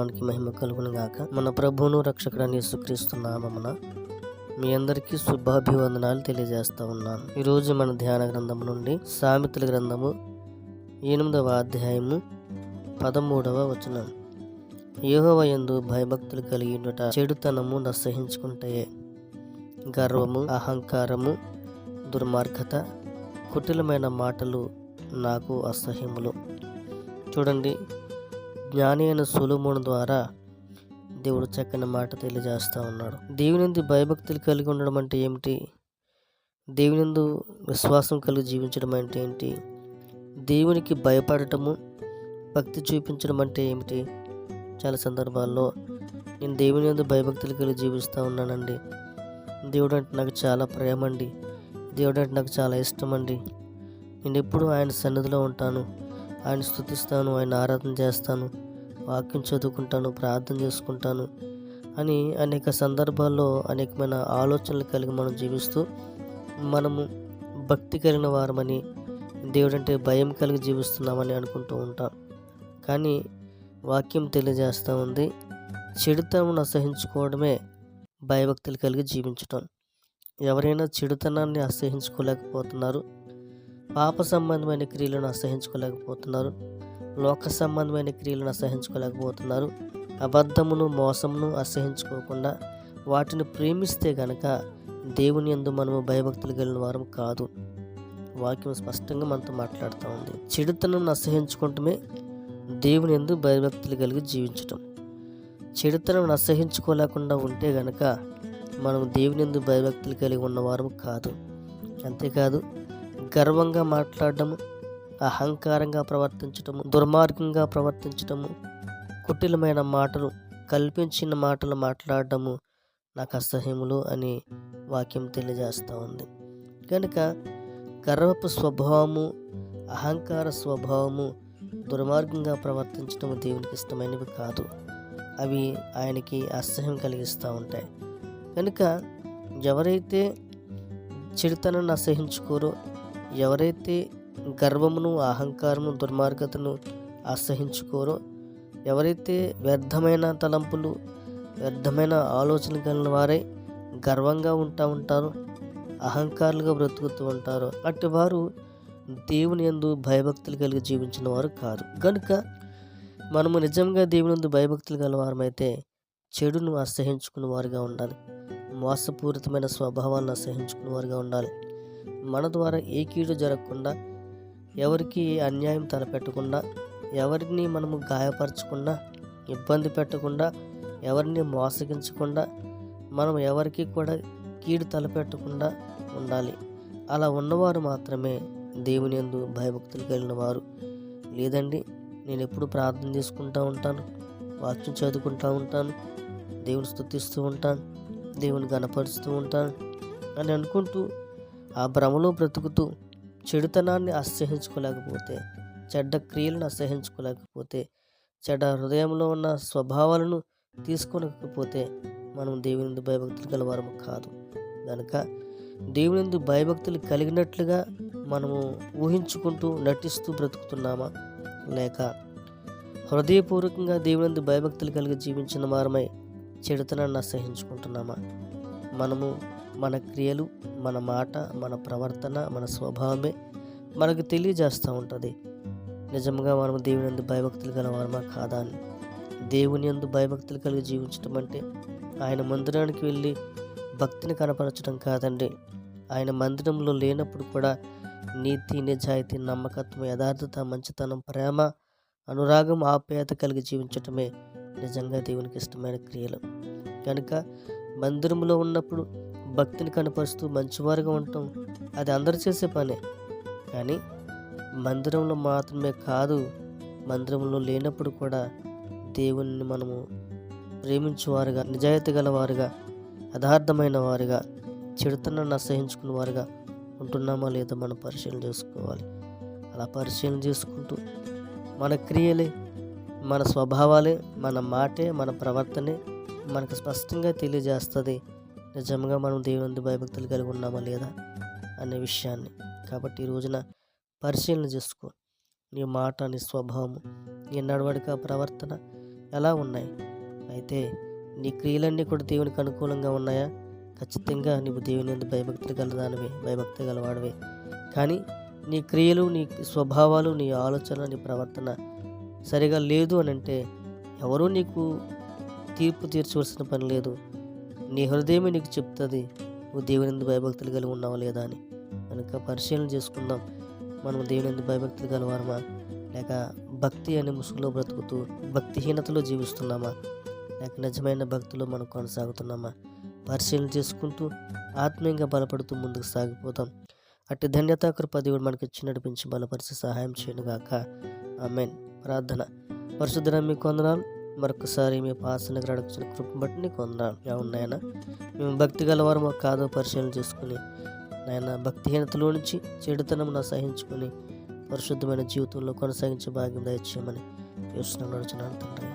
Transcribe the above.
నామానికి మహిమ కలుగును గాక. మన ప్రభువును రక్షకుడైన యేసుక్రీస్తు నామమున మీ అందరికీ శుభాభివందనాలు తెలియజేస్తా ఉన్నాను. ఈరోజు మన ధ్యాన గ్రంథం నుండి సామెతల గ్రంథము 8వ అధ్యాయము 13వ వచనం. యెహోవా యందు భయభక్తులు కలిగి ఉండుట చెడుతనము నసహించుకుంటాయే. గర్వము, అహంకారము, దుర్మార్గత, కుటిలమైన మాటలు నాకు అసహ్యములు. చూడండి, జ్ఞాని అయిన సొలొమోను ద్వారా దేవుడు చక్కని మాట తెలియజేస్తూ ఉన్నాడు. దేవునియందు భయభక్తులు కలిగి ఉండడం అంటే ఏమిటి? దేవునియందు విశ్వాసం కలిగి జీవించడం అంటే ఏంటి? దేవునికి భయపడటము, భక్తి చూపించడం అంటే ఏమిటి? చాలా సందర్భాల్లో నేను దేవుని యందు భయభక్తులు కలిగి జీవిస్తూ ఉన్నానండి, దేవుడు అంటే నాకు చాలా ప్రేమ అండి, దేవుడు అంటే నాకు చాలా ఇష్టం అండి, నేను ఎప్పుడు ఆయన సన్నిధిలో ఉంటాను, ఆయన స్తుతిస్తాను, ఆయన ఆరాధన చేస్తాను, వాక్యం చదువుకుంటాను, ప్రార్థన చేసుకుంటాను అని అనేక సందర్భాల్లో అనేకమైన ఆలోచనలు కలిగి మనం జీవిస్తూ మనము భక్తి కలిగిన వారమని, దేవుడంటే భయం కలిగి జీవిస్తున్నామని అనుకుంటూ ఉంటాం. కానీ వాక్యం తెలియజేస్తూ ఉంది, చెడుతనం అసహించుకోవడమే భయభక్తులు కలిగి జీవించటం. ఎవరైనా చెడుతనాన్ని అసహించుకోలేకపోతున్నారు, పాప సంబంధమైన క్రియలను అసహించుకోలేకపోతున్నారు, లోక సంబంధమైన క్రియలను అసహించుకోలేకపోతున్నారు, అబద్ధమును మోసమును అసహించుకోకుండా వాటిని ప్రేమిస్తే గనక దేవుని యందు మనము భయభక్తులు కలిగిన వారం కాదు. వాక్యం స్పష్టంగా మనతో మాట్లాడుతూ ఉంది. చెడుతనం అసహించుకోవటమే దేవుని యందు భయభక్తులు కలిగి జీవించటం. చెడుతనం అసహించుకోలేకుండా ఉంటే గనక మనం దేవుని యందు భయభక్తులు కలిగి ఉన్నవారం కాదు. అంతేకాదు, గర్వంగా మాట్లాడటము, అహంకారంగా ప్రవర్తించటము, దుర్మార్గంగా ప్రవర్తించటము, కుటిలమైన మాటలు, కల్పించిన మాటలు మాట్లాడటము నాకు అసహ్యములు అని వాక్యం తెలియజేస్తూ ఉంది. కనుక గర్వపు స్వభావము, అహంకార స్వభావము, దుర్మార్గంగా ప్రవర్తించటము దేవునికి ఇష్టమైనవి కాదు. అవి ఆయనకి అసహ్యం కలిగిస్తూ ఉంటాయి. కనుక ఎవరైతే చెడుతనాన్ని అసహించుకోరో, ఎవరైతే గర్వమును, అహంకారము, దుర్మార్గతను అసహించుకోరో, ఎవరైతే వ్యర్థమైన తలంపులు, వ్యర్థమైన ఆలోచనలు కలిగిన వారై గర్వంగా ఉంటారో, అహంకారులుగా బ్రతుకుతూ ఉంటారో, అట్టి వారు దేవుని యందు భయభక్తులు కలిగి జీవించిన వారు కాదు. కనుక మనము నిజంగా దేవుని యందు భయభక్తులు గల వారమైతే చెడును అసహించుకున్న వారుగా ఉండాలి, మోసపూరితమైన స్వభావాలను అసహించుకున్న వారుగా ఉండాలి. మన ద్వారా ఏ కీడు జరగకుండా, ఎవరికి అన్యాయం తలపెట్టకుండా, ఎవరిని మనము గాయపరచకుండా, ఇబ్బంది పెట్టకుండా, ఎవరిని మోసగించకుండా, మనం ఎవరికి కూడా కీడు తలపెట్టకుండా ఉండాలి. అలా ఉన్నవారు మాత్రమే దేవుని యందు భయభక్తులు కలిగిన వారు. లేదండి, నేను ఎప్పుడు ప్రార్థన చేసుకుంటూ ఉంటాను, వాక్యం చదువుకుంటూ ఉంటాను, దేవుని స్తుతిస్తూ ఉంటాను, దేవుని గణపరుస్తూ ఉంటాను అని అనుకుంటూ ఆ భ్రమలో బ్రతుకుతూ చెడుతనాన్ని అసహించుకోలేకపోతే, చెడ్డ క్రియలను అసహించుకోలేకపోతే, చెడ్డ హృదయంలో ఉన్న స్వభావాలను తీసుకోలేకపోతే మనం దేవుని యందు భయభక్తులు గలవారము కాదు. కనుక దేవుని యందు భయభక్తులు కలిగినట్లుగా మనము ఊహించుకుంటూ నటిస్తూ బ్రతుకుతున్నామా, లేక హృదయపూర్వకంగా దేవుని యందు భయభక్తులు కలిగి జీవించిన వారమై చెడుతనాన్ని అసహించుకుంటున్నామా? మనము మన క్రియలు, మన మాట, మన ప్రవర్తన, మన స్వభావమే మనకు తెలియజేస్తూ ఉంటుంది నిజంగా మనం దేవుని యందు భయభక్తులు గల వారమా కాదా అని. దేవుని యందు భయభక్తులు కలిగి జీవించడం అంటే ఆయన మందిరానికి వెళ్ళి భక్తిని కనపరచడం కాదండి. ఆయన మందిరంలో లేనప్పుడు కూడా నీతి, నిజాయితీ, నమ్మకత్వం, యథార్థత, మంచితనం, ప్రేమ, అనురాగం, ఆప్యాయత కలిగి జీవించటమే నిజంగా దేవునికి ఇష్టమైన క్రియలు. కనుక మందిరంలో ఉన్నప్పుడు భక్తిని కనపరుస్తూ మంచివారుగా ఉండటం అది అందరూ చేసే పనే. కానీ మందిరంలో మాత్రమే కాదు, మందిరంలో లేనప్పుడు కూడా దేవుని మనము ప్రేమించేవారుగా, నిజాయితీ గలవారుగా, యథార్థమైన వారుగా, చెడుతనాన్ని అసహించుకున్న వారుగా ఉంటున్నామా లేదా మనం పరిశీలన చేసుకోవాలి. అలా పరిశీలన చేసుకుంటూ మన క్రియలే, మన స్వభావాలే, మన మాటే, మన ప్రవర్తనే మనకు స్పష్టంగా తెలియజేస్తుంది నిజంగా మనం దేవుని యందు భయభక్తులు కలిగి ఉన్నామా లేదా అనే విషయాన్ని. కాబట్టి ఈ రోజున పరిశీలన చేసుకో. నీ మాట, నీ స్వభావము, నీ నడవడిక, ప్రవర్తన ఎలా ఉన్నాయి? అయితే నీ క్రియలన్నీ కూడా దేవునికి అనుకూలంగా ఉన్నాయా? ఖచ్చితంగా నీవు దేవుని యందు భయభక్తి గలవాడివే. కానీ నీ క్రియలు, నీ స్వభావాలు, నీ ఆలోచన, నీ ప్రవర్తన సరిగా లేదు అని అంటే ఎవరూ నీకు తీర్పు తీర్చవలసిన పని లేదు. నీ హృదయమే నీకు చెప్తుంది నువ్వు దేవుని యందు భయభక్తులు కలిగి ఉన్నావా లేదా అని. కనుక పరిశీలన చేసుకుందాం. మనం దేవుని యందు భయభక్తులు గలవారమా, లేక భక్తి అనే ముసుగులో బ్రతుకుతూ భక్తిహీనతలో జీవిస్తున్నామా, లేక నిజమైన భక్తిలో మనం కొనసాగుతున్నామా? పరిశీలన చేసుకుంటూ ఆత్మీయంగా బలపడుతూ ముందుకు సాగిపోతాం. అట్టి ధన్యత కృప దేవుడు మనకి ఇచ్చి నడిపించి బలపరిచి సహాయం చేయనుగాక. ఆమేన్. ప్రార్థన. పరిశుద్ధుడా మీకు వందనాలు. మరొకసారి మీ పాసనకు అడుగుతున్న కృపను బట్టి నీకు వందనాలు. అవునాయన, మేము భక్తి గలవారమో కాదో పరిశీలన చేసుకుని నాయన భక్తిహీనతలో నుంచి చెడుతనం సహించుకొని పరిశుద్ధమైన జీవితంలో కొనసాగించే భాగ్యం దయచేయమని యేసు నామమున అడుగుచున్నాను తండ్రి.